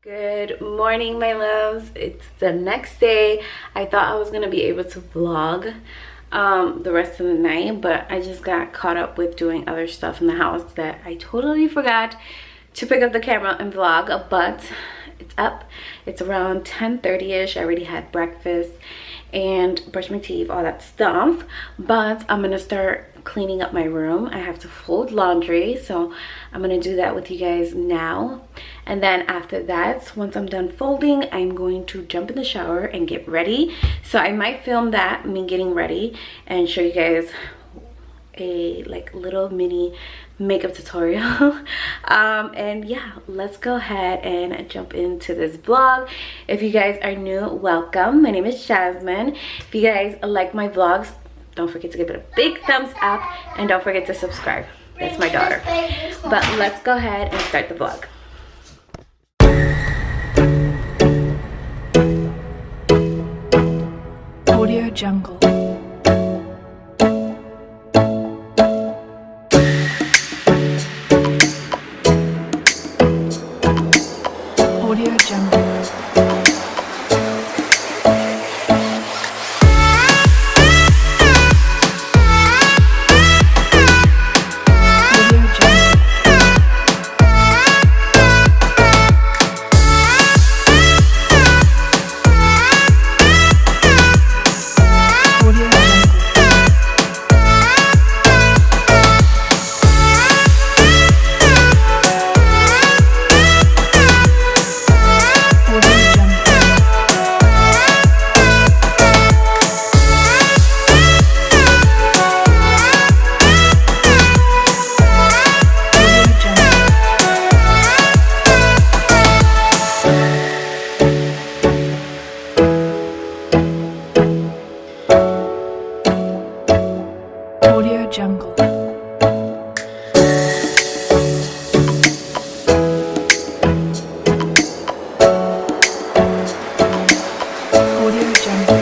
Good morning, my loves. It's the next day. I thought I was gonna be able to vlog the rest of the night, but I just got caught up with doing other stuff in the house that I totally forgot to pick up the camera and vlog. But it's up. It's around 10:30ish. I already had breakfast and brushed my teeth, all that stuff. But I'm gonna start cleaning up my room. I have to fold laundry, so I'm gonna do that with you guys now. And then after that, once I'm done folding, I'm going to jump in the shower and get ready. So I might film that, me getting ready, and show you guys a little mini makeup tutorial. And yeah, let's go ahead and jump into this vlog. If you guys are new, welcome. My name is Jasmine. If you guys like my vlogs, don't forget to give it a big thumbs up and don't forget to subscribe. That's my daughter. But let's go ahead and start the vlog. Audio Jungle. Audio Jungle. Audio Jungle. Audio Jungle.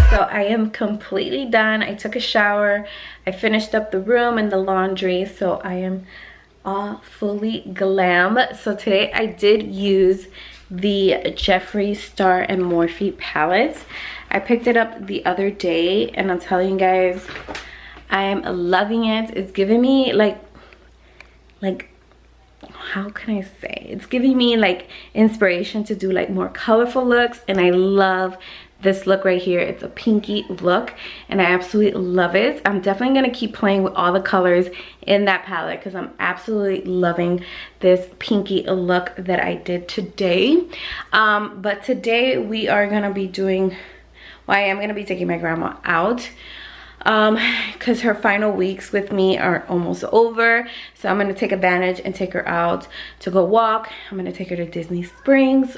So I am completely done. I took a shower. I finished up the room and the laundry. So I am all fully glam. So today I did use the Jeffree Star and Morphe palettes. I picked it up the other day and I'm telling you guys, I'm loving it. It's giving me like how can I say, it's giving me like inspiration to do like more colorful looks, and I love this look right here. It's a pinky look and I absolutely love it. I'm definitely gonna keep playing with all the colors in that palette because I'm absolutely loving this pinky look that I did today. But today we are gonna be doing, well, I am gonna be taking my grandma out because her final weeks with me are almost over. So I'm gonna take advantage and take her out to go walk. I'm gonna take her to Disney Springs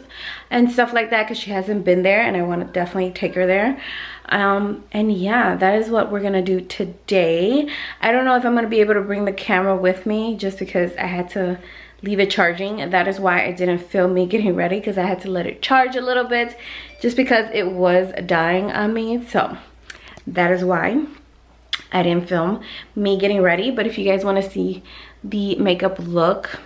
and stuff like that because she hasn't been there and I want to definitely take her there. And yeah, that is what we're gonna do today. I don't know if I'm gonna be able to bring the camera with me just because I had to leave it charging. That is why I didn't film me getting ready, because I had to let it charge a little bit just because it was dying on me. So that is why I didn't film me getting ready. But if you guys want to see the makeup look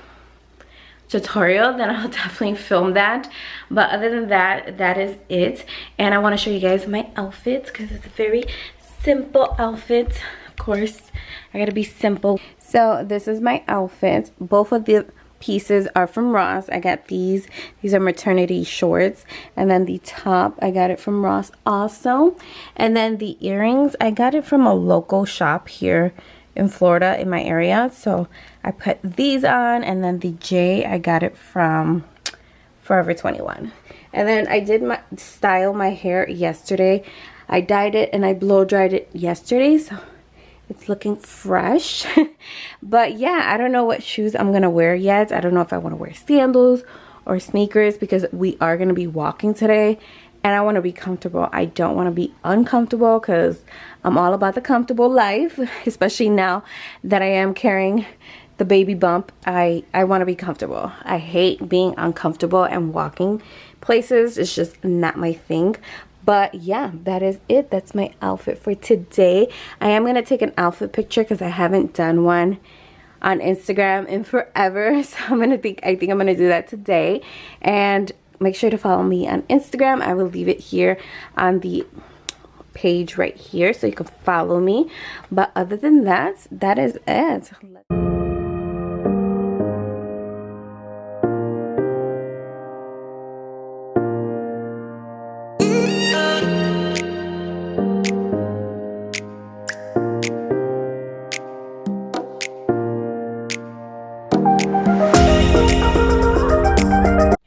tutorial, then I'll definitely film that. But other than that, that is it. And I want to show you guys my outfits because it's a very simple outfit. Of course, I gotta be simple. So this is my outfit. Both of the pieces are from Ross. I got these are maternity shorts, and then the top I got it from Ross also. And then the earrings I got it from a local shop here in Florida in my area. So I put these on, and then the J I got it from Forever 21. And then I did style my hair yesterday. I dyed it and I blow dried it yesterday, so it's looking fresh. But yeah, I don't know what shoes I'm gonna wear yet. I don't know if I want to wear sandals or sneakers because we are gonna be walking today and I want to be comfortable. I don't want to be uncomfortable because I'm all about the comfortable life, especially now that I am carrying the baby bump. I want to be comfortable. I hate being uncomfortable and walking places. It's just not my thing. But yeah, that is it. That's my outfit for today. I am gonna take an outfit picture because I haven't done one on Instagram in forever. So I think I'm gonna do that today. And make sure to follow me on Instagram. I will leave it here on the page right here so you can follow me. But other than that, that is it.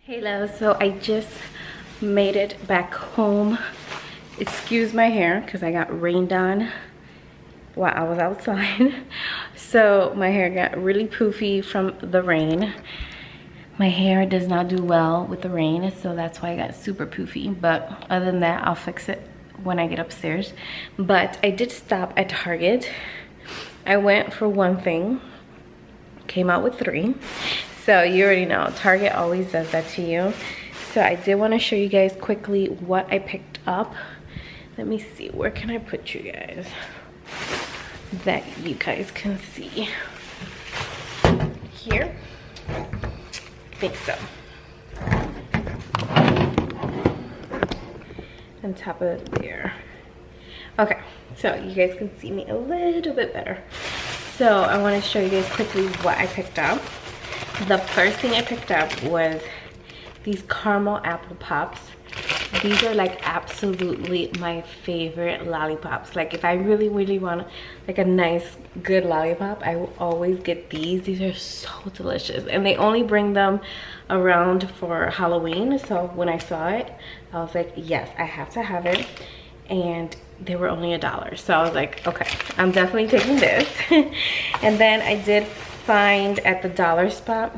Hey love, so I just made it back home. Excuse my hair because I got rained on while I was outside. So my hair got really poofy from the rain. My hair does not do well with the rain, so that's why I got super poofy. But other than that, I'll fix it when I get upstairs. But I did stop at Target. I went for one thing, came out with 3. So you already know, Target always does that to you. So I did want to show you guys quickly what I picked up. Let me see, where can I put you guys that you guys can see? Here? I think so. On top of there. Okay, so you guys can see me a little bit better. So I want to show you guys quickly what I picked up. The first thing I picked up was these caramel apple pops. These are like absolutely my favorite lollipops. Like if I really want like a nice good lollipop, I will always get these. These are so delicious, and they only bring them around for Halloween. So when I saw it, I was like, yes, I have to have it. And they were only $1, so I was like, okay, I'm definitely taking this. And then I did find at the dollar spot,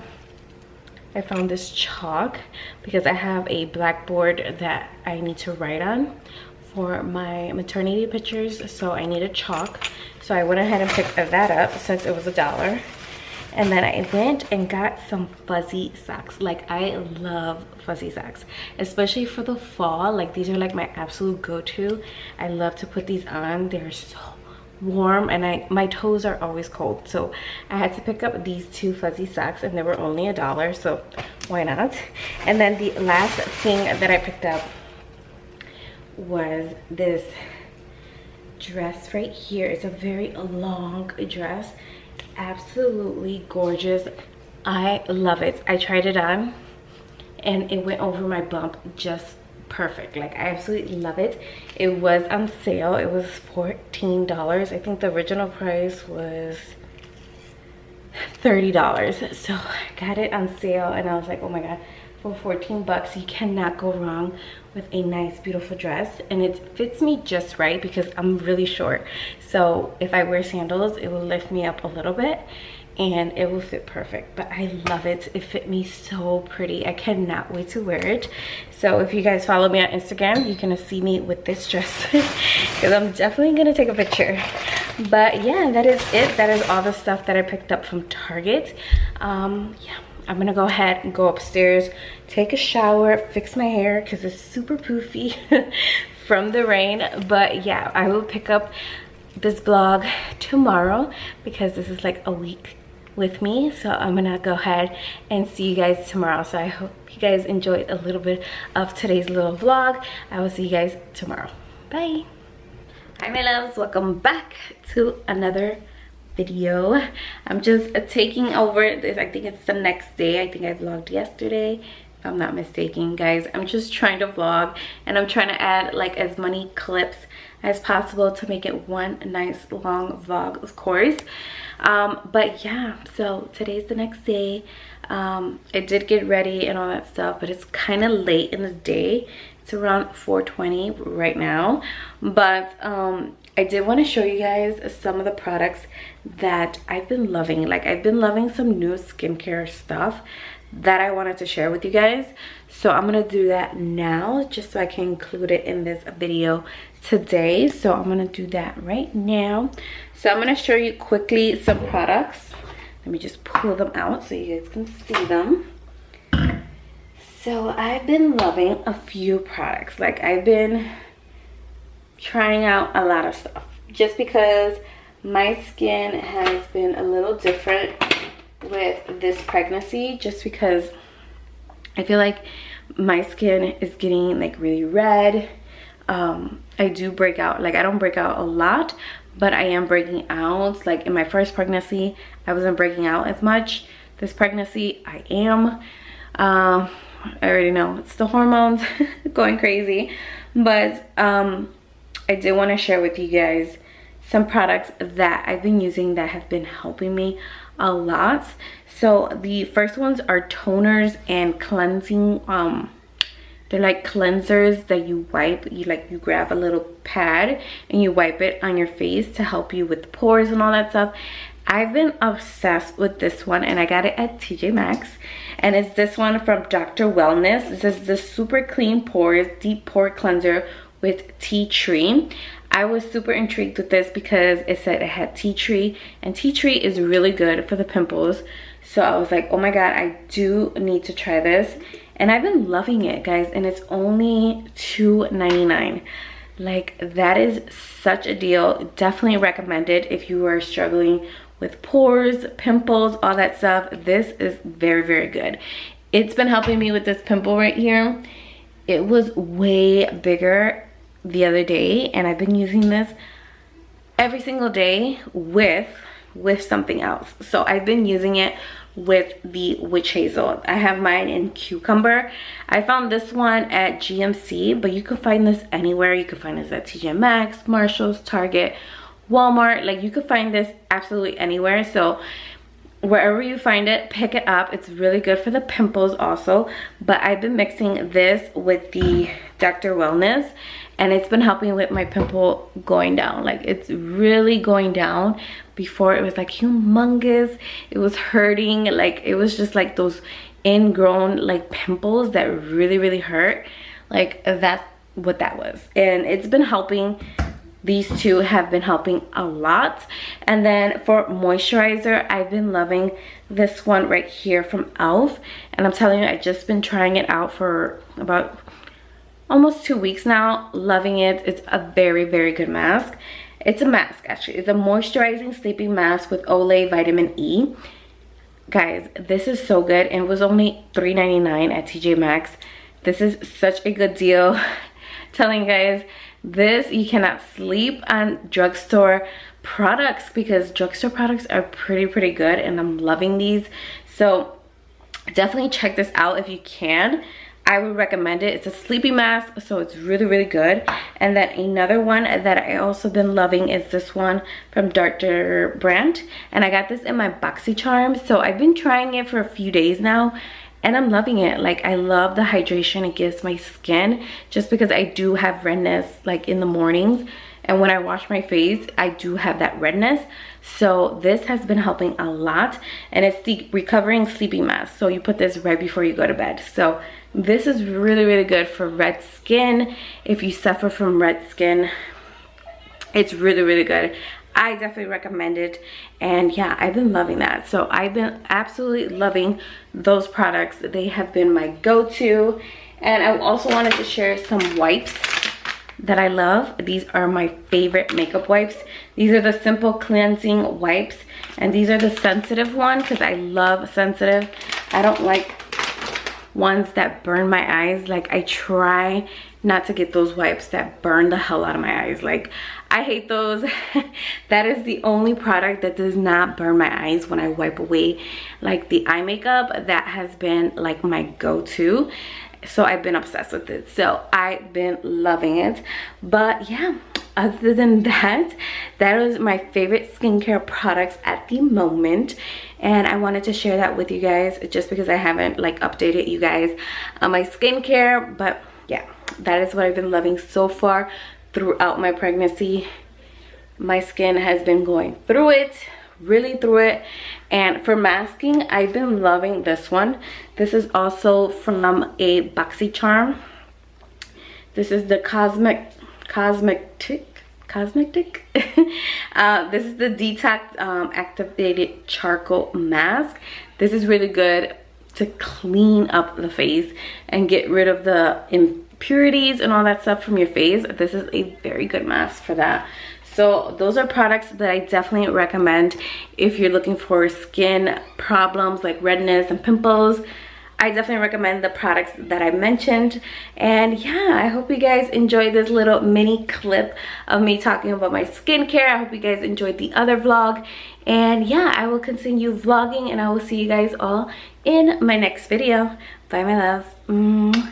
I found this chalk because I have a blackboard that I need to write on for my maternity pictures, so I need a chalk. So I went ahead and picked that up since it was $1. And then I went and got some fuzzy socks. Like I love fuzzy socks, especially for the fall. Like these are like my absolute go-to. I love to put these on. They're so warm, and my toes are always cold, so I had to pick up these 2 fuzzy socks, and they were only $1, so why not? And then the last thing that I picked up was this dress right here. It's a very long dress, absolutely gorgeous. I love it. I tried it on and it went over my bump just perfect. Like I absolutely love it. It was on sale. It was $14. I think the original price was $30. So I got it on sale and I was like, oh my god, for 14 bucks you cannot go wrong with a nice beautiful dress. And it fits me just right because I'm really short, so if I wear sandals it will lift me up a little bit and it will fit perfect. But I love it. It fit me so pretty. I cannot wait to wear it. So if you guys follow me on Instagram, you're gonna see me with this dress because I'm definitely gonna take a picture. But yeah, that is it. That is all the stuff that I picked up from Target. Yeah, I'm gonna go ahead and go upstairs, take a shower, fix my hair because it's super poofy from the rain. But yeah, I will pick up this vlog tomorrow because this is like a week with me. So I'm gonna go ahead and see you guys tomorrow. So I hope you guys enjoyed a little bit of today's little vlog. I will see you guys tomorrow. Bye. Hi my loves, welcome back to another video. I'm just taking over this. I think it's the next day. I think I vlogged yesterday if I'm not mistaken, guys. I'm just trying to vlog and I'm trying to add like as many clips as possible to make it one nice long vlog, of course. But yeah, so today's the next day. I did get ready and all that stuff, but it's kind of late in the day. It's around 4:20 right now. But I did want to show you guys some of the products that I've been loving. Like I've been loving some new skincare stuff that I wanted to share with you guys. So I'm gonna do that now just so I can include it in this video today. So I'm gonna do that right now. So I'm gonna show you quickly some products. Let me just pull them out so you guys can see them. So I've been loving a few products. Like I've been trying out a lot of stuff just because my skin has been a little different with this pregnancy, just because I feel like my skin is getting like really red. I do break out. Like, I don't break out a lot, but I am breaking out. Like in my first pregnancy, I wasn't breaking out as much. This pregnancy, I am. I already know it's the hormones going crazy, but I did want to share with you guys some products that I've been using that have been helping me a lot. So the first ones are toners and cleansing. They're like cleansers that you wipe. You grab a little pad and you wipe it on your face to help you with pores and all that stuff. I've been obsessed with this one, and I got it at TJ Maxx, and it's this one from Dr. Wellness. This is the Super Clean Pores Deep Pore Cleanser with tea tree. I was super intrigued with this because it said it had tea tree, and tea tree is really good for the pimples. So I was like, oh my god, I do need to try this. And I've been loving it, guys, and it's only $2.99. Like, that is such a deal. Definitely recommend it if you are struggling with pores, pimples, all that stuff. This is very, very good. It's been helping me with this pimple right here. It was way bigger the other day, and I've been using this every single day with something else. So I've been using it with the witch hazel. I have mine in cucumber. I found this one at GMC, but you can find this anywhere. You can find this at TJ Maxx, Marshalls, Target, Walmart. Like, you could find this absolutely anywhere. So wherever you find it, pick it up. It's really good for the pimples also. But I've been mixing this with the Dr. Wellness, and it's been helping with my pimple going down. Like, it's really going down. Before, it was like humongous. It was hurting. Like, it was just like those ingrown like pimples that really, really hurt. Like, that's what that was. And it's been helping. These two have been helping a lot. And then for moisturizer, I've been loving this one right here from e.l.f. And I'm telling you, I've just been trying it out for about almost 2 weeks now. Loving it. It's a very, very good mask. It's a mask, actually. It's a moisturizing sleeping mask with Olay Vitamin E. Guys, this is so good. And it was only $3.99 at TJ Maxx. This is such a good deal. Telling you guys, this, you cannot sleep on drugstore products, because drugstore products are pretty good, and I'm loving these. So definitely check this out if you can. I would recommend it. It's a sleeping mask, so it's really, really good. And then another one that I also been loving is this one from Dr. Brandt, and I got this in my BoxyCharm. So I've been trying it for a few days now, and I'm loving it. Like, I love the hydration it gives my skin, just because I do have redness like in the mornings, and when I wash my face, I do have that redness. So this has been helping a lot, and it's the recovering sleeping mask. So you put this right before you go to bed. So this is really, really good for red skin. If you suffer from red skin, it's really, really good. I definitely recommend it. And yeah, I've been loving that. So I've been absolutely loving those products. They have been my go-to. And I also wanted to share some wipes that I love. These are my favorite makeup wipes. These are the Simple Cleansing Wipes, and these are the sensitive one, because I love sensitive. I don't like ones that burn my eyes. Like, I try not to get those wipes that burn the hell out of my eyes. Like, I hate those. That is the only product that does not burn my eyes when I wipe away like the eye makeup. That has been like my go-to. So I've been obsessed with it. So I've been loving it. But yeah, other than that, that was my favorite skincare products at the moment. And I wanted to share that with you guys, just because I haven't like updated you guys on my skincare. But yeah, that is what I've been loving so far throughout my pregnancy. My skin has been going through it, really through it. And for masking, I've been loving this one. This is also from a BoxyCharm. This is the Cosmetic. This is the Detox Activated Charcoal Mask. This is really good to clean up the face and get rid of the impurities and all that stuff from your face, this is a very good mask for that. So those are products that I definitely recommend if you're looking for skin problems like redness and pimples. I definitely recommend the products that I mentioned. And yeah, I hope you guys enjoyed this little mini clip of me talking about my skincare. I hope you guys enjoyed the other vlog. And yeah, I will continue vlogging, and I will see you guys all in my next video. Bye, my loves.